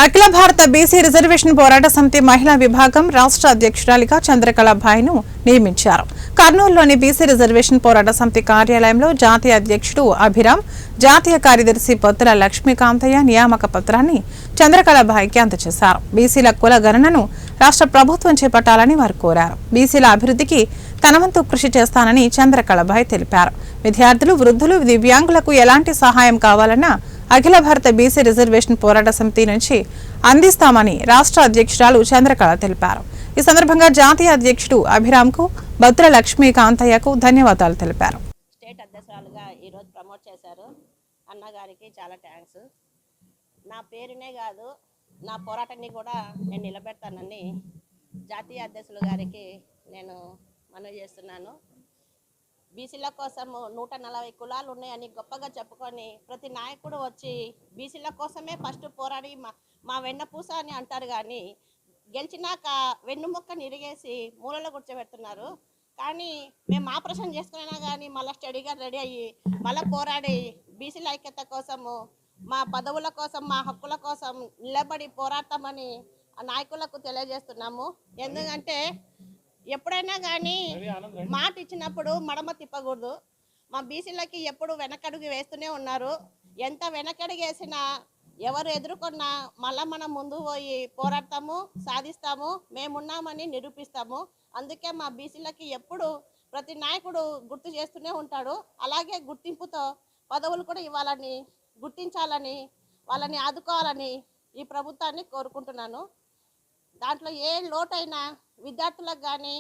అఖిల భారత BC reservation పోరాట సమితి మహిళా విభాగం రాష్ట్ర అధ్యక్షురాలిగా చంద్రకళాబాయిను నియమించారు. కర్నూలులోని బీసీ రిజర్వేషన్ పోరాట సమితి కార్యాలయంలో జాతీయ అధ్యక్షుడు అభిరామ్, జాతీయ కార్యదర్శి పొత్తుల లక్ష్మీకాంతయ్య నియామక పత్రాన్ని చంద్రకళాబాయికి అందజేశారు. బీసీల కుల గణనను రాష్ట్ర ప్రభుత్వం చేపట్టాలని వారు కోరారు. బీసీల అభివృద్ధికి తన వంతు కృషి చేస్తానని చంద్రకళాబాయి తెలిపారు. విద్యార్థులు, వృద్ధులు, దివ్యాంగులకు ఎలాంటి సహాయం కావాలన్నా అఖిల భారత బీసీ రిజర్వేషన్ పోరాట సమితి నుంచి అందిస్తామని రాష్ట్ర అధ్యక్షురాలు చంద్రకళ తెలిపారు. ఈ సందర్భంగా జాతీయ అధ్యక్షుడు అభిరామ్కు, భద్ర లక్ష్మీకాంతయ్యకు ధన్యవాదాలు తెలిపారు. స్టేట్ అధ్యక్షురాలుగా ఈరోజు ప్రమోట్ చేశారు. అన్నగారికి చాలా థ్యాంక్స్. నా పేరునే కాదు, నా పోరాటాన్ని కూడా నేను నిలబెడతానని జాతీయ అధ్యక్షులు గారికి నేను మనవి చేస్తున్నాను. బీసీల కోసం 140 కులాలు ఉన్నాయని గొప్పగా చెప్పుకొని ప్రతి నాయకుడు వచ్చి బీసీల కోసమే ఫస్ట్ పోరాడి మా వెన్నపూస అని అంటారు. కానీ గెలిచినాక వెన్నుముక్కని ఇరిగేసి మూలలో కూర్చోబెడుతున్నారు. కానీ మేము ఆపరేషన్ చేసుకున్నా కానీ మళ్ళీ స్టడీగా రెడీ అయ్యి మళ్ళీ పోరాడి బీసీల ఐక్యత కోసము, మా పదవుల కోసం, మా హక్కుల కోసం నిలబడి పోరాడతామని నాయకులకు తెలియజేస్తున్నాము. ఎందుకంటే ఎప్పుడైనా కానీ మాట ఇచ్చినప్పుడు మడమ తిప్పకూడదు. మా బీసీలకి ఎప్పుడు వెనకడుగు వేస్తూనే ఉన్నారు. ఎంత వెనకడుగు వేసినా, ఎవరు ఎదుర్కొన్నా మళ్ళీ మనం ముందు పోయి పోరాడతాము, సాధిస్తాము, మేమున్నామని నిరూపిస్తాము. అందుకే మా బీసీలకి ఎప్పుడు ప్రతి నాయకుడు గుర్తు చేస్తూనే ఉంటాడు. అలాగే గుర్తింపుతో పదవులు కూడా ఇవ్వాలని, గుర్తించాలని, వాళ్ళని ఆదుకోవాలని ఈ ప్రభుత్వాన్ని కోరుకుంటున్నాను. దాంట్లో ఏ లోటైనా విద్యార్థులకు కానీ